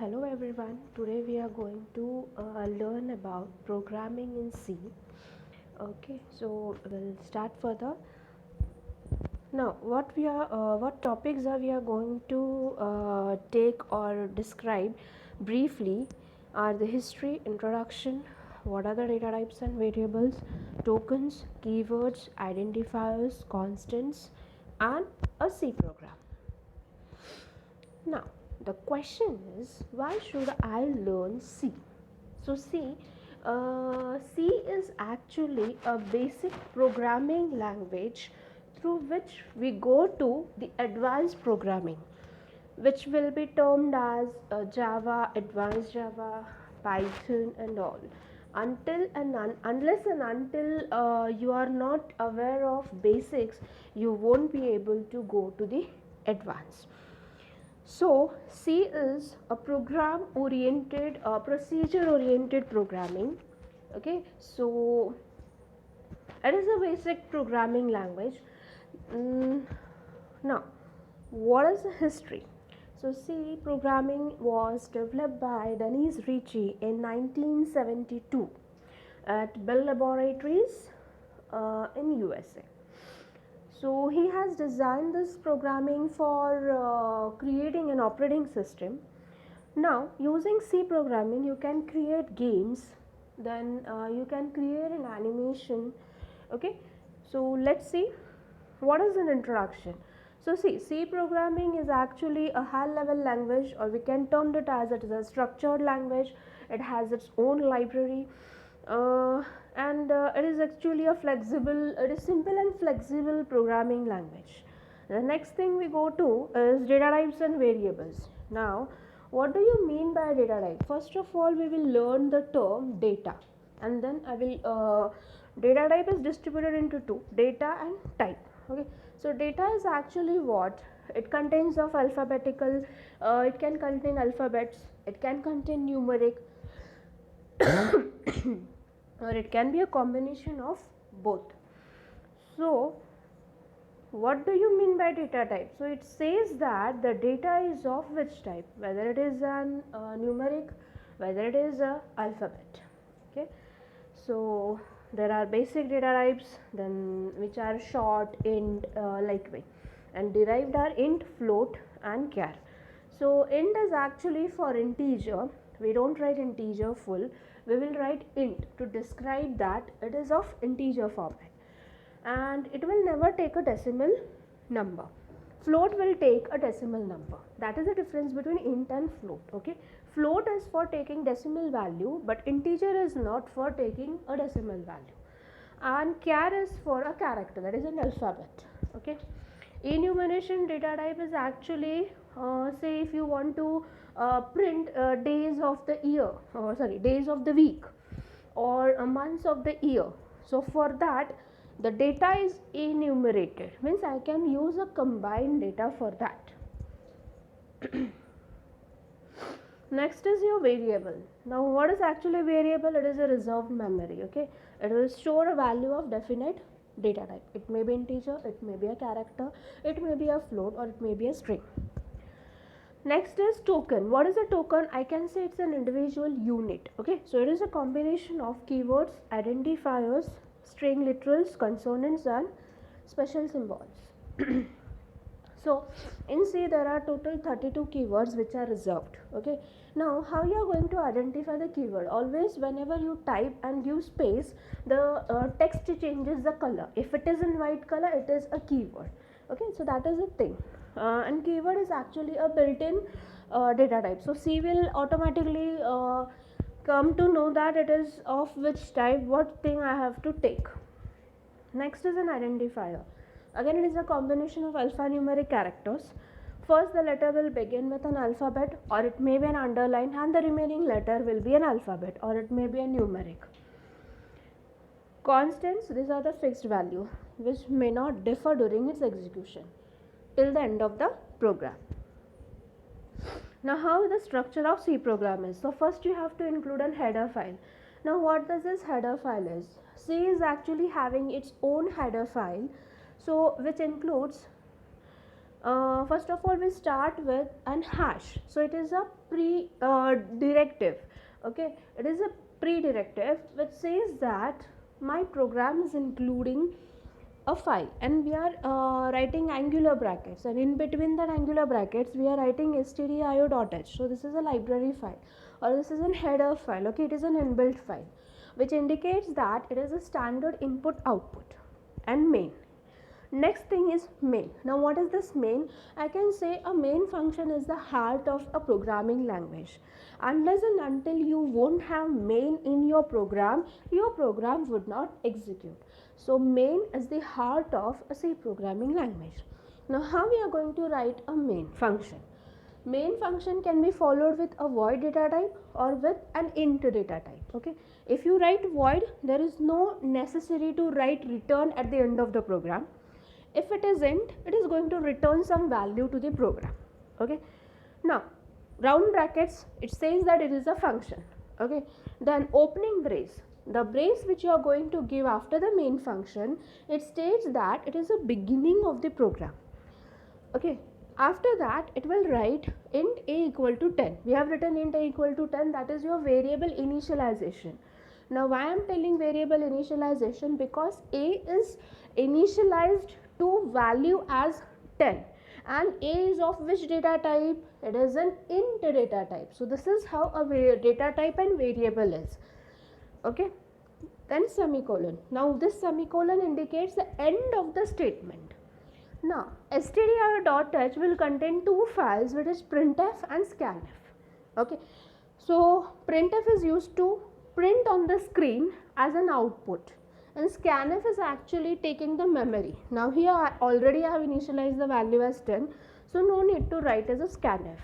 Hello everyone. Today we are going to learn about programming in C. Okay, so we'll start further. Now, what topics are we are going to take or describe briefly are the history, introduction, what are the data types and variables, tokens, keywords, identifiers, constants, and a C program. Now, the question is, why should I learn C? So, C is actually a basic programming language through which we go to the advanced programming, which will be termed as Java, Advanced Java, Python, and all. Unless and until you are not aware of basics, you won't be able to go to the advanced. So, C is a program oriented, procedure oriented programming. Okay, so it is a basic programming language. Mm, Now, what is the history? So, C programming was developed by Dennis Ritchie in 1972 at Bell Laboratories in USA. So he has designed this programming for creating an operating system. Now, using C programming, you can create games, then you can create an animation. Okay, so let's see what is an introduction. So, C programming is actually a high level language, or we can term it as it is a structured language. It has its own library. And it is actually it is simple and flexible programming language. The next thing we go to is data types and variables. Now, what do you mean by data type? First of all, we will learn the term data, and then data type is distributed into two: data and type. Okay, so data is actually what it contains of alphabetical. It can contain alphabets. It can contain numeric. Or it can be a combination of both. So, what do you mean by data type? So, it says that the data is of which type, whether it is an numeric, whether it is a alphabet. Okay, so there are basic data types, then which are short, int, likewise, and derived are int, float, and char. So int is actually for integer. We don't write integer full. We will write int to describe that it is of integer format, and it will never take a decimal number. Float will take a decimal number. That is the difference between int and float. Okay, float is for taking decimal value, but integer is not for taking a decimal value. And char is for a character, that is an alphabet. Okay, enumeration data type is actually say if you want to print days of the year, or sorry, days of the week, or months of the year. So for that, the data is enumerated, means I can use a combined data for that. Next is your variable. Now, what is actually variable? It is a reserved memory. Okay, it will store a value of definite data type. It may be integer, it may be a character, it may be a float, or it may be a string. Next is token. What is a token? I can say it's an individual unit. Okay, so it is a combination of keywords, identifiers, string literals, consonants, and special symbols. So in C there are total 32 keywords which are reserved. Okay, now how you are going to identify the keyword? Always whenever you type and give space, the text changes the color. If it is in white color, it is a keyword. Okay, so that is the thing. And keyword is actually a built-in data type. So C will automatically come to know that it is of which type, what thing I have to take. Next is an identifier. Again, it is a combination of alphanumeric characters. First, the letter will begin with an alphabet, or it may be an underline, and the remaining letter will be an alphabet, or it may be a numeric. Constants, these are the fixed value which may not differ during its execution till the end of the program. Now, how the structure of C program is? So first you have to include a header file. Now, what does this header file is? C is actually having its own header file, so which includes First of all, we start with an hash. So it is a pre-directive. Okay, it is a pre-directive which says that my program is including a file, and we are writing angular brackets, and in between that angular brackets we are writing stdio.h. So this is a library file, or this is a header file. Okay, it is an inbuilt file which indicates that it is a standard input output and main. Next thing is main. Now what is this main? I can say a main function is the heart of a programming language. Unless and until you won't have main in your program would not execute. So main is the heart of a C programming language. Now how we are going to write a main function? Main function can be followed with a void data type or with an int data type. Okay, if you write void, there is no necessary to write return at the end of the program. If it is int, it is going to return some value to the program. Okay, now round brackets, it says that it is a function. Okay, then opening brace, the brace which you are going to give after the main function, it states that it is a beginning of the program. Okay, after that it will write int a equal to 10. We have written int a equal to 10, that is your variable initialization. Now why I am telling variable initialization? Because a is initialized to value as 10, and a is of which data type? It is an int data type. So this is how a data type and variable is. Okay, then semicolon. Now this semicolon indicates the end of the statement. Now stdio.h will contain two files, which is printf and scanf. Okay, so printf is used to print on the screen as an output, and scanf is actually taking the memory. Now here I already have initialized the value as 10, so no need to write as a scanf.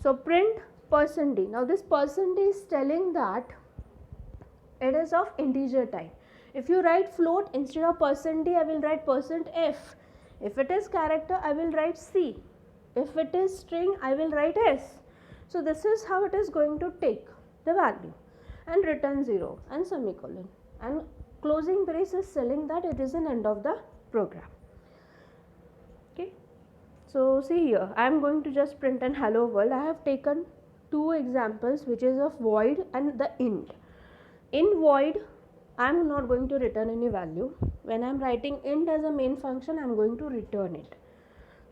So print %d. Now this %d is telling that it is of integer type. If you write float, instead of %d I will write %f. If it is character, I will write C. If it is string, I will write S. So this is how it is going to take the value and return 0 and semicolon, and closing brace is telling that it is an end of the program. Okay, so see here, I am going to just print an hello world. I have taken two examples, which is of void and the int. In void, I am not going to return any value. When I am writing int as a main function, I am going to return it.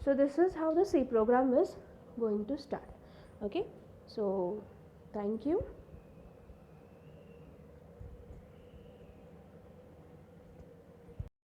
So this is how the C program is going to start. Okay, so thank you.